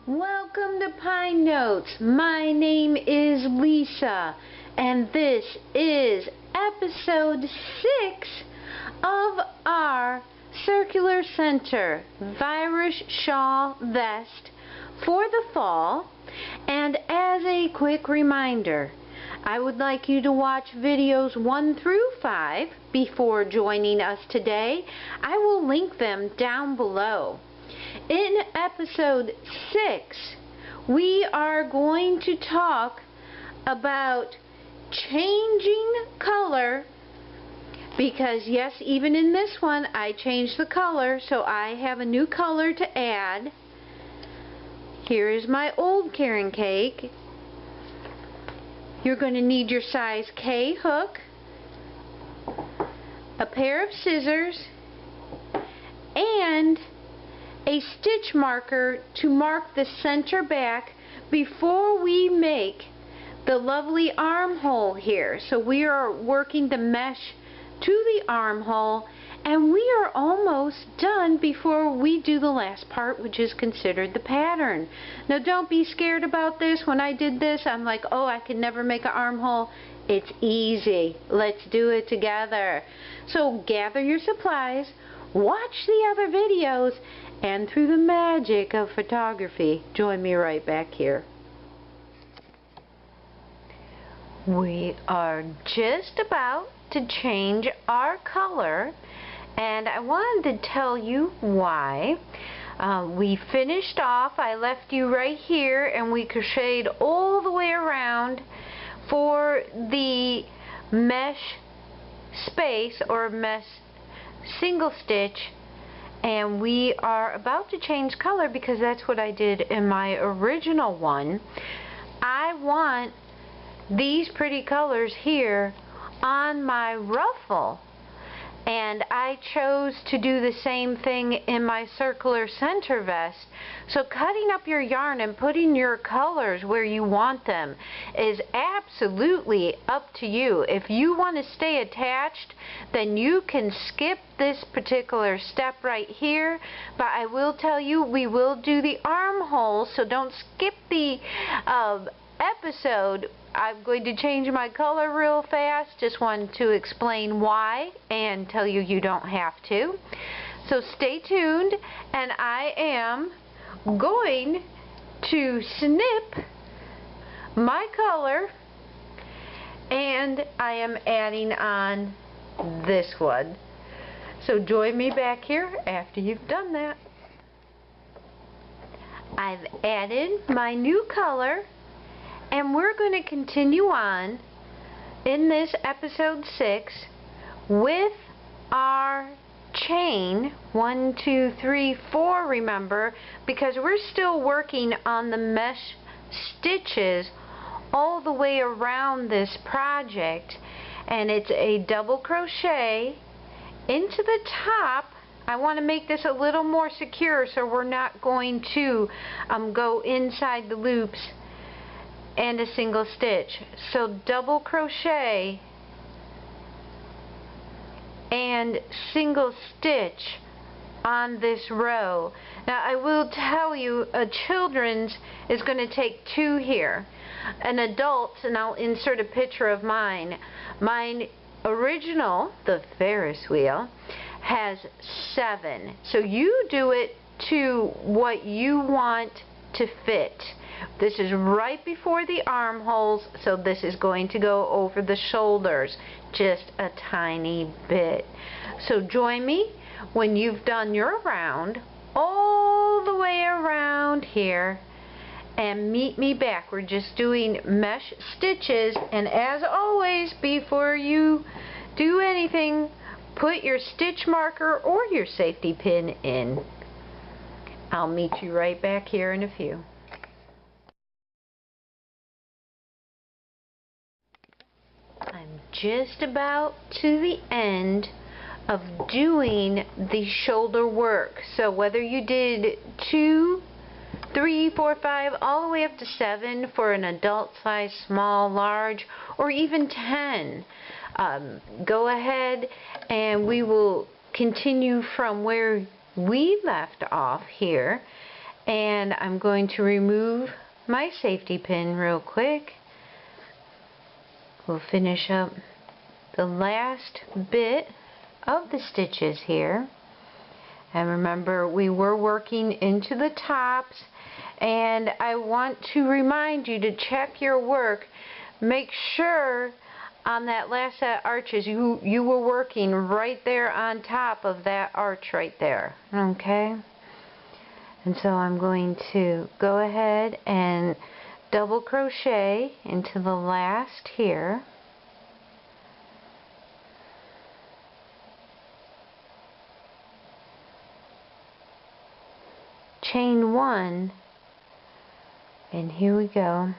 Welcome to Pine Notes. My name is Lisa, and this is episode 6 of our Circular Center Virus Shawl Vest for the fall. And as a quick reminder, I would like you to watch videos 1 through 5 before joining us today. I will link them down below. In episode 6, we are going to talk about changing color, because yes, even in this one I changed the color, so I have a new color to add. Here is my old Karen cake. You're going to need your size K hook, a pair of scissors, and a stitch marker to mark the center back before we make the lovely armhole here. So we are working the mesh to the armhole, and we are almost done before we do the last part, which is considered the pattern. Now don't be scared about this. When I did this, I'm like, oh, I can never make an armhole. It's easy. Let's do it together. So gather your supplies, watch the other videos, and through the magic of photography, join me right back here. We are just about to change our color, and I wanted to tell you why. We finished off, I left you right here, and we crocheted all the way around for the mesh space or mesh single stitch. And we are about to change color because that's what I did in my original one. I want these pretty colors here on my ruffle, and I chose to do the same thing in my circular center vest. So cutting up your yarn and putting your colors where you want them is absolutely up to you. If you want to stay attached, then you can skip this particular step right here, but I will tell you we will do the armholes, so don't skip the episode. I'm going to change my color real fast. Just wanted to explain why and tell you you don't have to. So stay tuned, and I am going to snip my color, and I am adding on this one. So join me back here after you've done that. I've added my new color, and we're going to continue on in this episode 6 with our chain 1, 2, 3, 4, remember, because we're still working on the mesh stitches all the way around this project, and it's a double crochet into the top. I want to make this a little more secure, so we're not going to go inside the loops, and a single stitch. So double crochet and single stitch on this row. Now I will tell you, a children's is going to take 2 here. An adult's, and I'll insert a picture of mine. Mine original, the Ferris wheel, has 7. So you do it to what you want to fit. This is right before the armholes, so this is going to go over the shoulders just a tiny bit. So join me when you've done your round all the way around here, and meet me back. We're just doing mesh stitches, and as always, before you do anything, put your stitch marker or your safety pin in. I'll meet you right back here in a few. I'm just about to the end of doing the shoulder work. So whether you did 2, 3, 4, 5, all the way up to 7 for an adult size, small, large, or even 10, go ahead and we will continue from where we left off here. And I'm going to remove my safety pin real quick. We'll finish up the last bit of the stitches here. And remember, we were working into the tops, and I want to remind you to check your work. Make sure on that last set of arches you were working right there on top of that arch right there. Okay? And so I'm going to go ahead and double crochet into the last here. Chain 1, and here we go.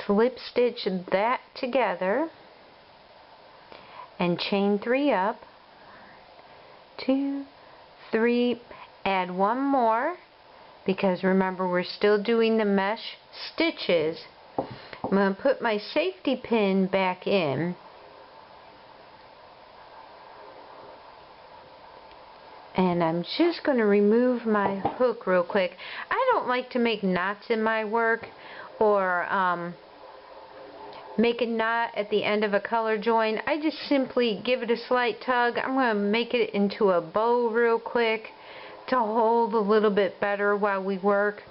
Slip stitch that together and chain 3 up. 2, 3, add 1 more, because remember we're still doing the mesh stitches. I'm going to put my safety pin back in. And I'm just going to remove my hook real quick. I don't like to make knots in my work, or make a knot at the end of a color join. I just simply give it a slight tug. I'm going to make it into a bow real quick to hold a little bit better while we work.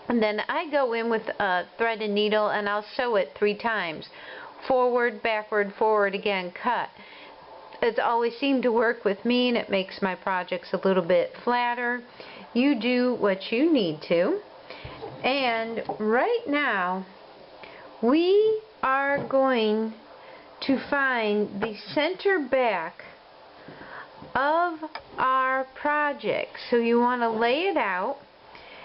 And then I go in with a thread and needle, and I'll sew it 3 times. Forward, backward, forward again, cut. It's always seemed to work with me, and it makes my projects a little bit flatter. You do what you need to. And right now, we are going to find the center back of our project. So you want to lay it out.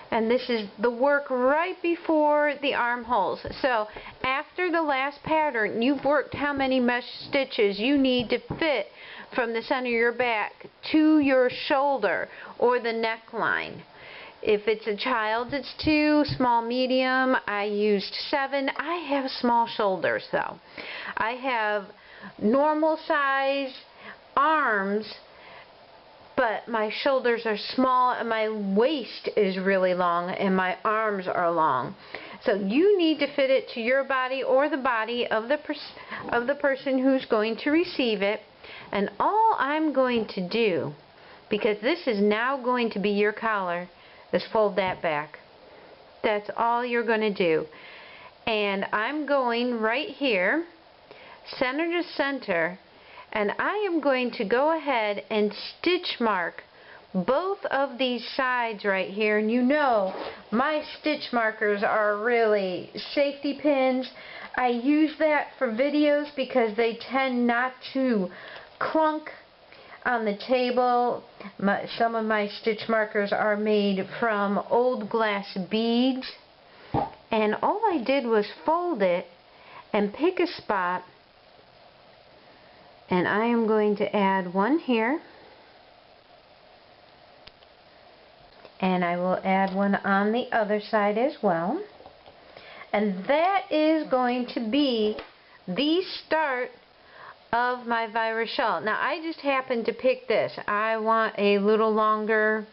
And this is the work right before the armholes. So after the last pattern, you've worked how many mesh stitches you need to fit from the center of your back to your shoulder or the neckline. If it's a child, it's 2, small, medium. I used 7. I have small shoulders though. I have normal size arms, but my shoulders are small, and my waist is really long, and my arms are long. So you need to fit it to your body or the body of the person who's going to receive it. And all I'm going to do, because this is now going to be your collar, is fold that back. That's all you're going to do. And I'm going right here, center to center, and I am going to go ahead and stitch mark both of these sides right here. And you know my stitch markers are really safety pins. I use that for videos because they tend not to clunk on the table. Some of my stitch markers are made from old glass beads. And all I did was fold it and pick a spot. And I am going to add 1 here, and I will add 1 on the other side as well. And that is going to be the start of my virus shawl. Now I just happened to pick this. I want a little longer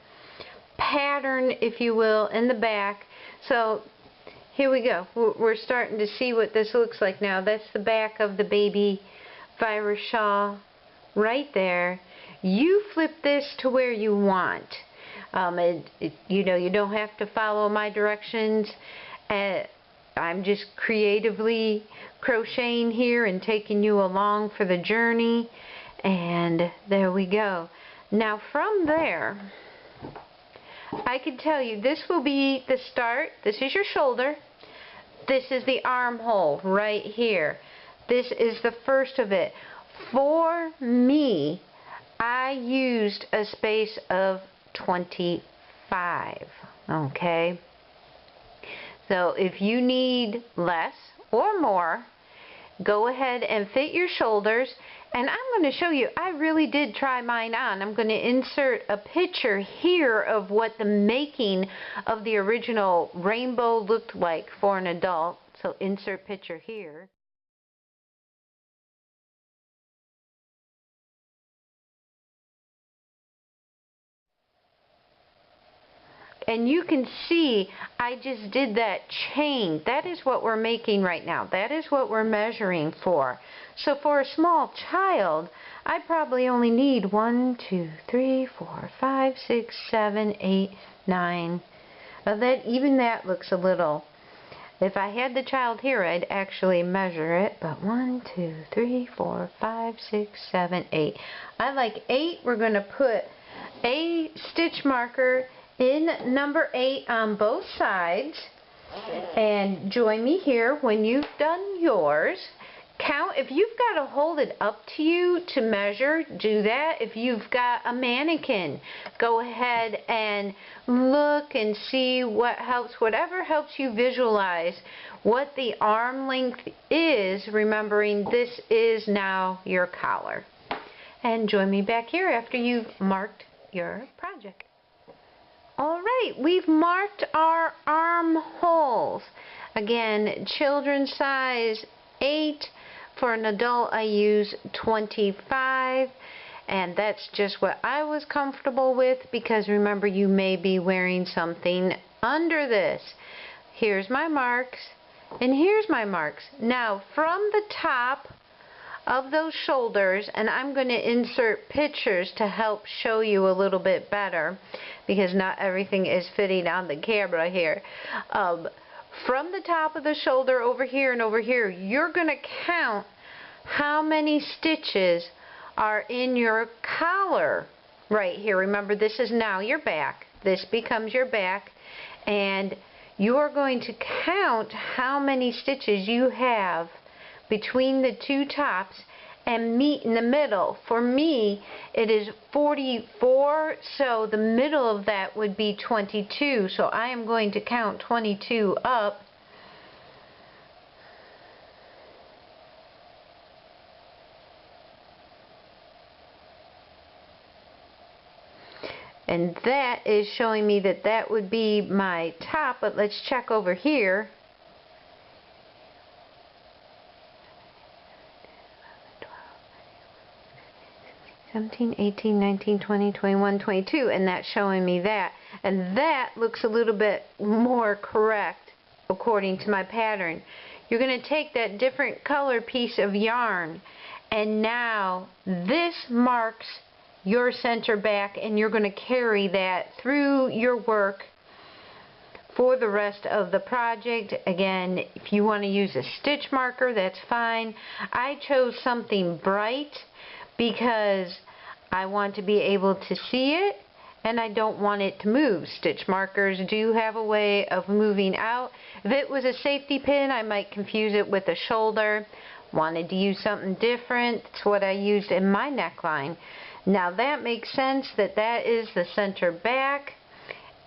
pattern, if you will, in the back. So here we go. We're starting to see what this looks like now. That's the back of the baby virus shawl right there. You flip this to where you want. You know, you don't have to follow my directions. I'm just creatively crocheting here and taking you along for the journey. And there we go. Now from there, I can tell you this will be the start. This is your shoulder. This is the armhole right here. This is the first of it. For me, I used a space of 25. Okay? So if you need less or more, go ahead and fit your shoulders. And I'm going to show you, I really did try mine on. I'm going to insert a picture here of what the making of the original rainbow looked like for an adult. So insert picture here. And you can see I just did that chain. That is what we're making right now. That is what we're measuring for. So for a small child, I probably only need 1, 2, 3, 4, 5, 6, 7, 8, 9. Even that looks a little. If I had the child here, I'd actually measure it. But 1, 2, 3, 4, 5, 6, 7, 8. I like 8. We're going to put a stitch marker in number 8 on both sides, and join me here when you've done yours. Count. If you've got to hold it up to you to measure, do that. If you've got a mannequin, go ahead and look and see what helps, whatever helps you visualize what the arm length is, remembering this is now your collar. And join me back here after you've marked your project. Alright, we've marked our armholes. Again, children's size 8. For an adult, I use 25. And that's just what I was comfortable with, because remember, you may be wearing something under this. Here's my marks, and here's my marks. Now, from the top of those shoulders, and I'm going to insert pictures to help show you a little bit better, because not everything is fitting on the camera here. From the top of the shoulder over here and over here, you're going to count how many stitches are in your collar right here. Remember, this is now your back. This becomes your back, and you're going to count how many stitches you have between the two tops and meet in the middle. For me, it is 44, so the middle of that would be 22. So I am going to count 22 up. And that is showing me that that would be my top, but let's check over here. 17, 18, 19, 20, 21, 22, and that's showing me that. And that looks a little bit more correct according to my pattern. You're going to take that different color piece of yarn, and now this marks your center back, and you're going to carry that through your work for the rest of the project. Again, if you want to use a stitch marker, that's fine. I chose something bright because I want to be able to see it, and I don't want it to move. Stitch markers do have a way of moving out. If it was a safety pin, I might confuse it with a shoulder. Wanted to use something different. It's what I used in my neckline. Now that makes sense that that is the center back,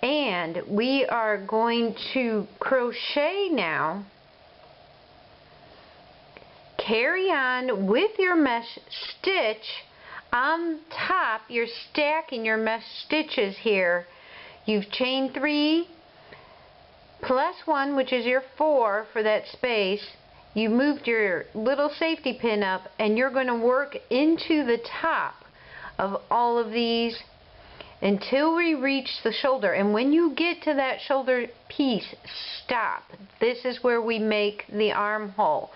and we are going to crochet now. Carry on with your mesh stitch on top. You're stacking your mesh stitches here. You've chained 3 plus 1, which is your 4 for that space. You moved your little safety pin up, and you're going to work into the top of all of these until we reach the shoulder. And when you get to that shoulder piece, stop. This is where we make the armhole,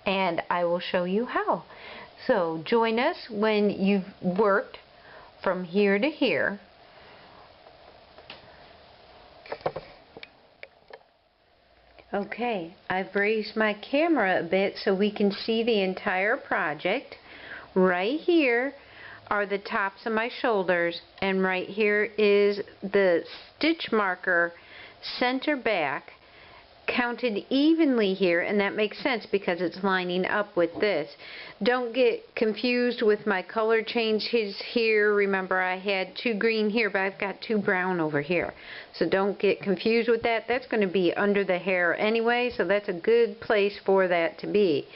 and I will show you how. So join us when you've worked from here to here. Okay, I've raised my camera a bit so we can see the entire project. Right here, are the tops of my shoulders, and right here is the stitch marker center back, counted evenly here, and that makes sense because it's lining up with this. Don't get confused with my color changes here. Remember, I had 2 green here, but I've got 2 brown over here. So don't get confused with that. That's going to be under the hair anyway, so that's a good place for that to be.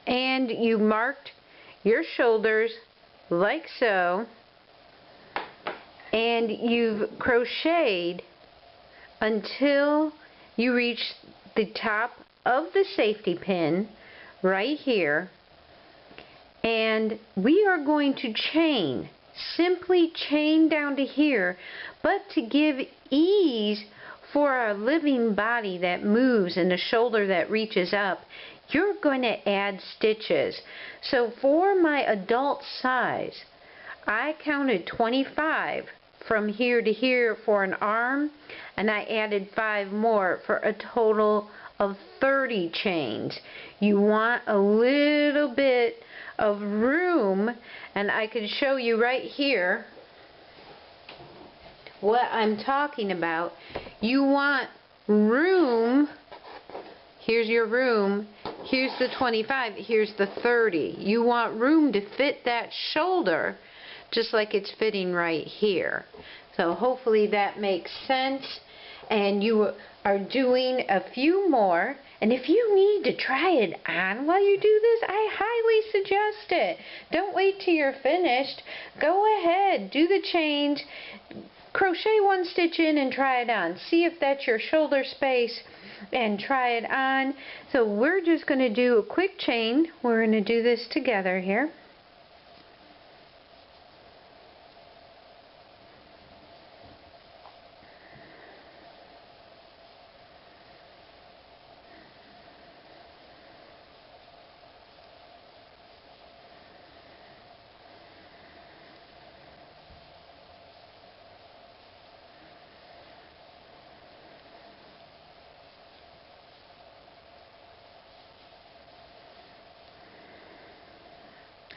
And you marked your shoulders like so, and you've crocheted until you reach the top of the safety pin right here, and we are going to chain, simply chain down to here, but to give ease for our living body that moves and the shoulder that reaches up, you're going to add stitches. So for my adult size, I counted 25 from here to here for an arm, and I added 5 more for a total of 30 chains. You want a little bit of room, and I can show you right here what I'm talking about. You want room. Here's your room. Here's the 25. Here's the 30. You want room to fit that shoulder just like it's fitting right here. So hopefully that makes sense. And you are doing a few more. And if you need to try it on while you do this, I highly suggest it. Don't wait till you're finished. Go ahead, do the chains, crochet 1 stitch in and try it on. See if that's your shoulder space and try it on. So we're just going to do a quick chain. We're going to do this together here.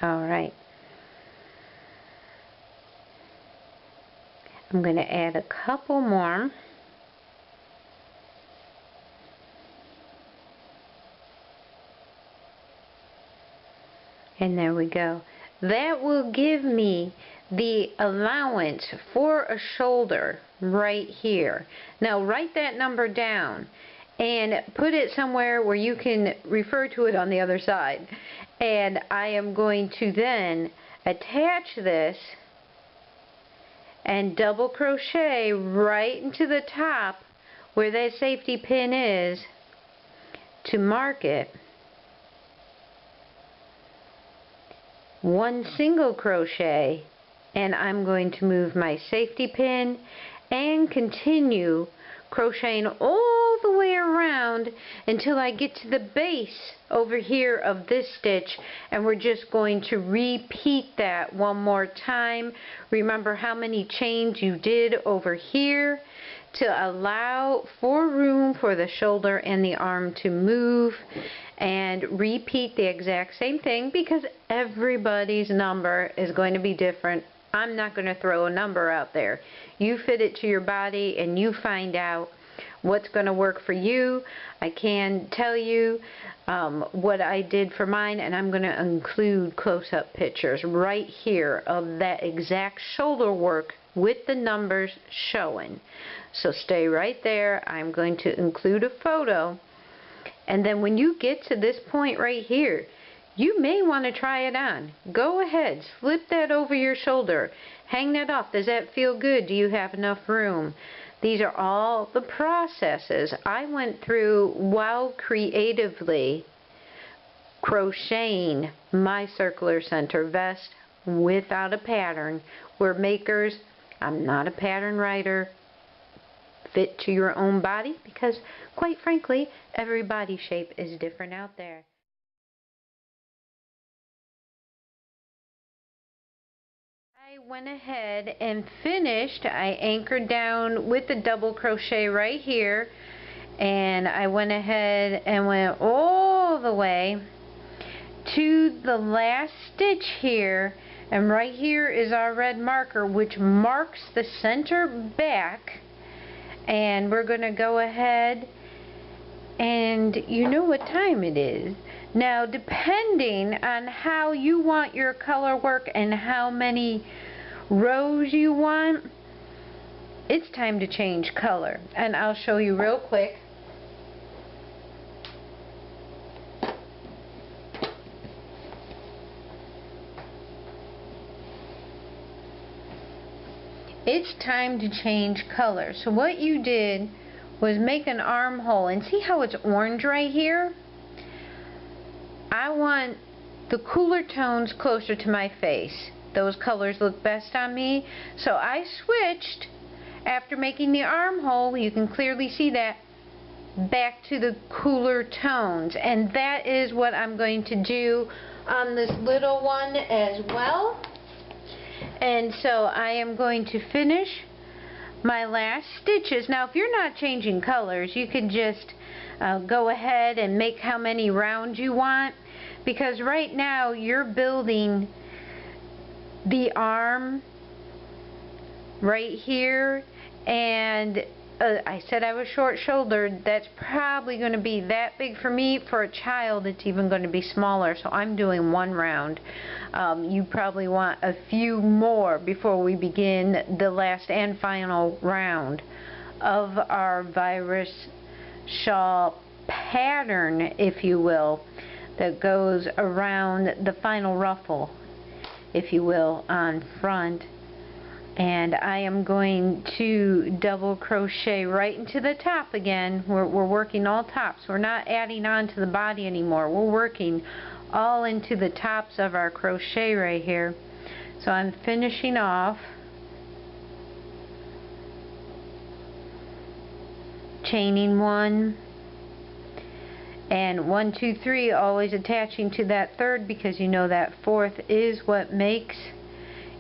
Alright, I'm going to add a couple more. And there we go. That will give me the allowance for a shoulder right here. Now write that number down and put it somewhere where you can refer to it on the other side. And I am going to then attach this and double crochet right into the top where that safety pin is to mark it. 1 single crochet, and I'm going to move my safety pin and continue crocheting all the way around until I get to the base over here of this stitch, and we're just going to repeat that 1 more time. Remember how many chains you did over here to allow for room for the shoulder and the arm to move, and repeat the exact same thing because everybody's number is going to be different. I'm not going to throw a number out there. You fit it to your body and you find out what's going to work for you. I can tell you what I did for mine, and I'm going to include close-up pictures right here of that exact shoulder work with the numbers showing. So stay right there. I'm going to include a photo, and then when you get to this point right here, you may want to try it on. Go ahead, slip that over your shoulder, hang that off. Does that feel good? Do you have enough room? These are all the processes I went through while creatively crocheting my circular center vest without a pattern. We're makers. I'm not a pattern writer. Fit to your own body, because quite frankly, every body shape is different out there. I went ahead and finished. I anchored down with the double crochet right here, and I went ahead and went all the way to the last stitch here And right here is our red marker, which marks the center back. And we're going to go ahead, and you know what time it is. Now, depending on how you want your color work and how many rows you want, it's time to change color. And I'll show you real quick. It's time to change color. So what you did was make an armhole, and see how it's orange right here? I want the cooler tones closer to my face. Those colors look best on me. So I switched, after making the armhole, you can clearly see that, back to the cooler tones. And that is what I'm going to do on this little one as well. And so I am going to finish my last stitches. Now, if you're not changing colors, you can just go ahead and make how many rounds you want, because right now you're building the arm right here, and I said I was short-shouldered. That's probably going to be that big for me. For a child, it's even going to be smaller, so I'm doing one round. You probably want a few more before we begin the last and final round of our Virus Shawl Pattern, if you will, that goes around the final ruffle, if you will, on front. And I am going to double crochet right into the top again. We're working all tops. We're not adding on to the body anymore. We're working all into the tops of our crochet right here. So I'm finishing off, chaining one, and 1, 2, 3, always attaching to that third, because you know that fourth is what makes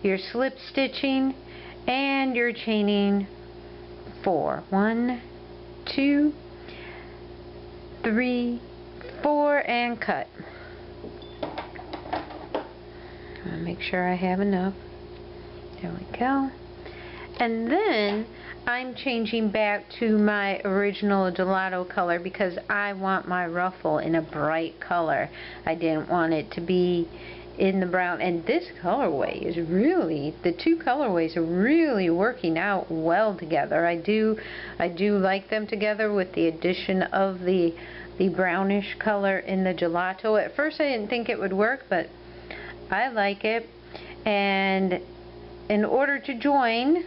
your slip stitching. And you're chaining 4. 1, 2, 3, 4, and cut. I'll make sure I have enough. There we go. And then I'm changing back to my original gelato color, because I want my ruffle in a bright color. I didn't want it to be in the brown, and this colorway is really, the two colorways are really working out well together. I do like them together with the addition of the brownish color in the gelato. At first I didn't think it would work, but I like it. And in order to join,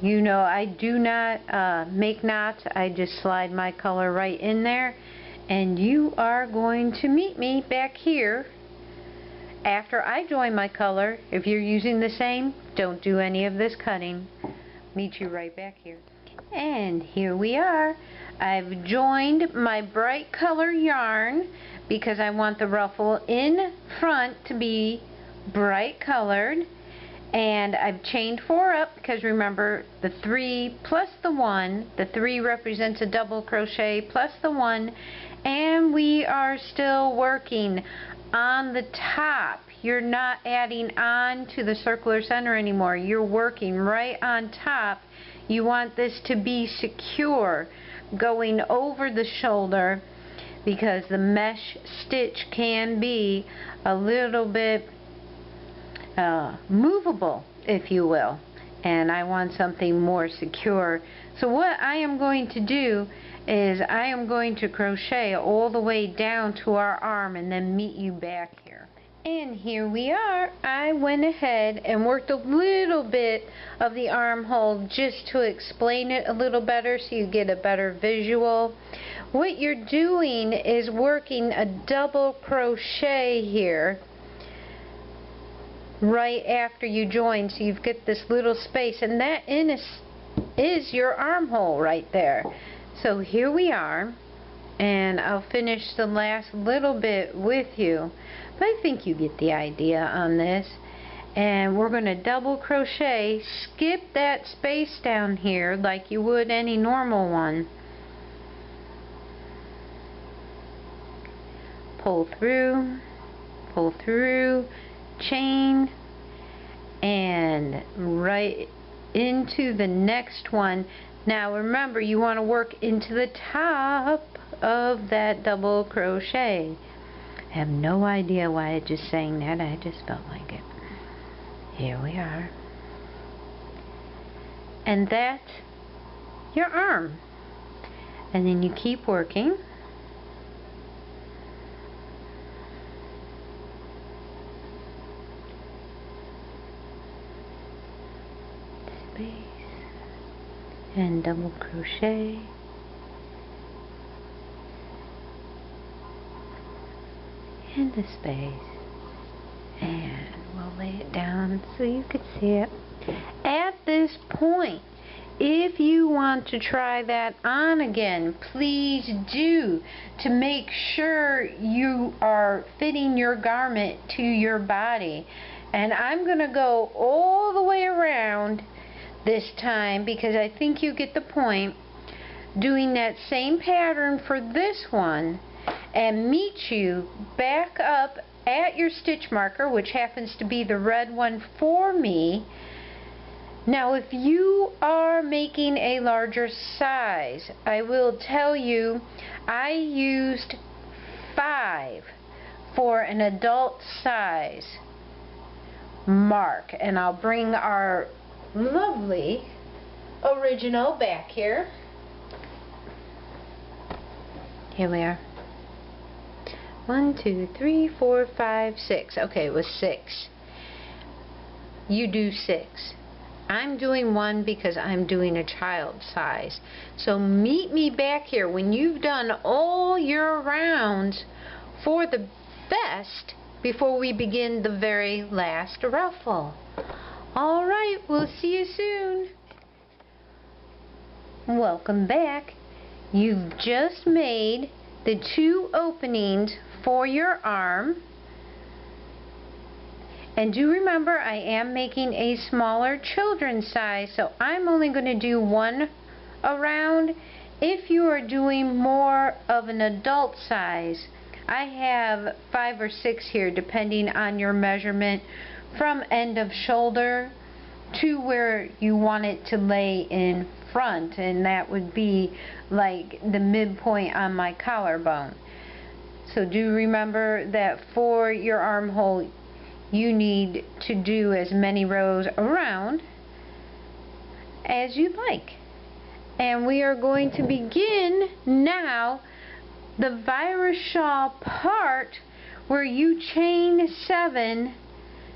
you know, I do not make knots. I just slide my color right in there. And you are going to meet me back here after I join my color. If you're using the same, don't do any of this cutting. Meet you right back here. And here we are. I've joined my bright color yarn because I want the ruffle in front to be bright colored. And I've chained 4 up, because remember, the 3 plus the 1, the 3 represents a double crochet plus the 1, and we are still working on the top. You're not adding on to the circular center anymore. You're working right on top. You want this to be secure going over the shoulder, because the mesh stitch can be a little bit movable, if you will, and I want something more secure. So what I am going to do is I am going to crochet all the way down to our arm and then meet you back here. And here we are. I went ahead and worked a little bit of the armhole just to explain it a little better so you get a better visual. What you're doing is working a double crochet here right after you join, so you've got this little space, and that is your armhole right there. So here we are, and I'll finish the last little bit with you, but I think you get the idea on this. And we're going to double crochet, skip that space down here like you would any normal one, pull through, chain, and right into the next one. Now remember, you want to work into the top of that double crochet. I have no idea why I just sang that, I just felt like it. Here we are. And that's your arm. And then you keep working. Space. And double crochet. In the space. And we'll lay it down so you can see it. At this point, if you want to try that on again, please do, to make sure you are fitting your garment to your body. And I'm going to go all the way around this time because I think you get the point. Doing that same pattern for this one and meet you back up at your stitch marker, which happens to be the red one for me. Now if you are making a larger size, I will tell you I used 5 for an adult size mark, and I'll bring our lovely original back here. Here we are. 1, 2, 3, 4, 5, 6. Okay, it was 6. You do 6. I'm doing 1 because I'm doing a child size. So meet me back here when you've done all your rounds for the best before we begin the very last ruffle. Alright, we'll see you soon. Welcome back. You've just made the 2 openings for your arm. And do remember, I am making a smaller children's size, so I'm only going to do 1 around. If you are doing more of an adult size, I have 5 or 6 here depending on your measurement from end of shoulder to where you want it to lay in front, and that would be like the midpoint on my collarbone. So do remember that for your armhole you need to do as many rows around as you'd like. And we are going to begin now the Virus Shawl part where you chain 7,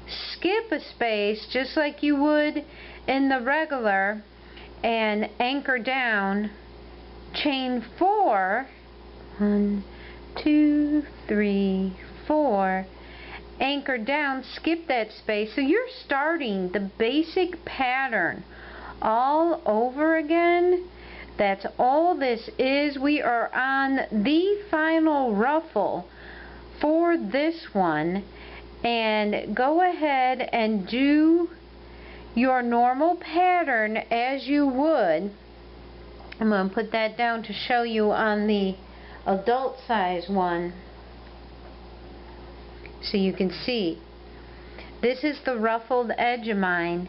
skip a space just like you would in the regular, and anchor down, chain 4, 1, 2, 3, 4, anchor down, skip that space. So you're starting the basic pattern all over again. That's all this is. We are on the final ruffle for this one, and go ahead and do your normal pattern as you would. I'm going to put that down to show you on the adult size one so you can see. This is the ruffled edge of mine,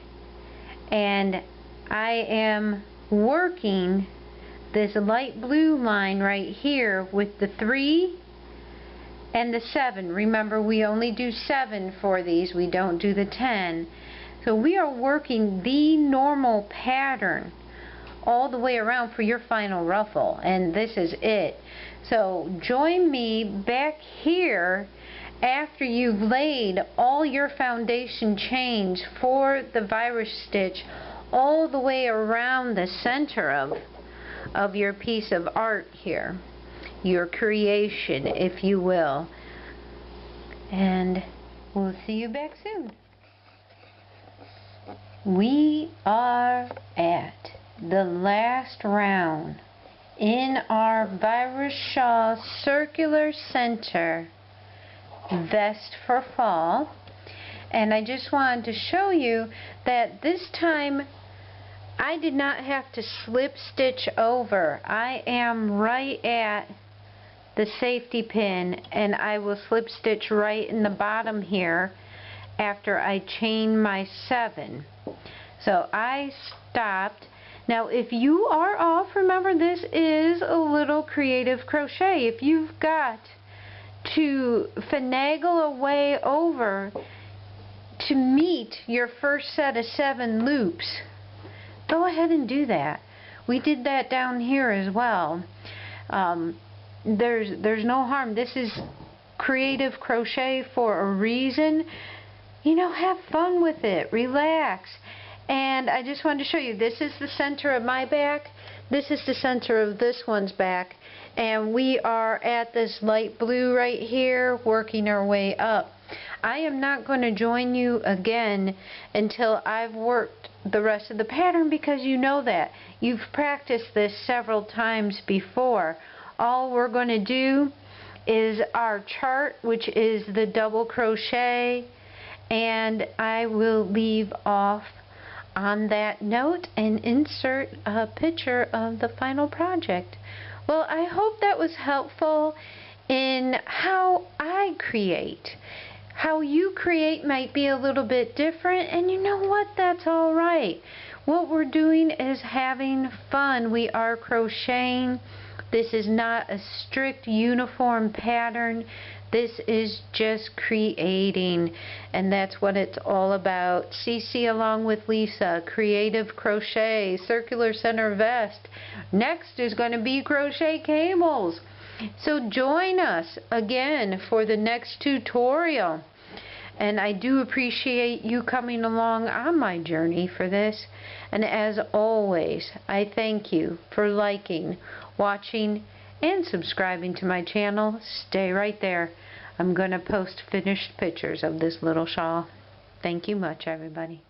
and I am working this light blue line right here with the 3 and the 7. Remember, we only do 7 for these, we don't do the 10. So we are working the normal pattern all the way around for your final ruffle, and this is it. So join me back here after you've laid all your foundation chains for the virus stitch all the way around the center of your piece of art here, your creation, if you will. And we'll see you back soon. We are at the last round in our Virus Shawl circular center vest for fall, and I just wanted to show you that this time I did not have to slip stitch over. I am right at the safety pin, and I will slip stitch right in the bottom here, after I chain my 7. So I stopped. Now if you are off, remember this is a little creative crochet. If you've got to finagle a way over to meet your first set of 7 loops, go ahead and do that. We did that down here as well. There's no harm. This is creative crochet for a reason. You know, have fun with it. Relax. And I just wanted to show you, this is the center of my back. This is the center of this one's back. And we are at this light blue right here, working our way up. I am not going to join you again until I've worked the rest of the pattern, because you know that. You've practiced this several times before. All we're going to do is our chart, which is the double crochet, and I will leave off on that note and insert a picture of the final project. Well, I hope that was helpful in how I create. How you create might be a little bit different, and you know what? That's all right. What we're doing is having fun. We are crocheting. This is not a strict uniform pattern. This is just creating, and that's what it's all about. CC along with Lisa, creative crochet, circular center vest. Next is going to be crochet cables. So join us again for the next tutorial. And I do appreciate you coming along on my journey for this. And as always, I thank you for liking, watching, and subscribing to my channel. Stay right there. I'm going to post finished pictures of this little shawl. Thank you much, everybody.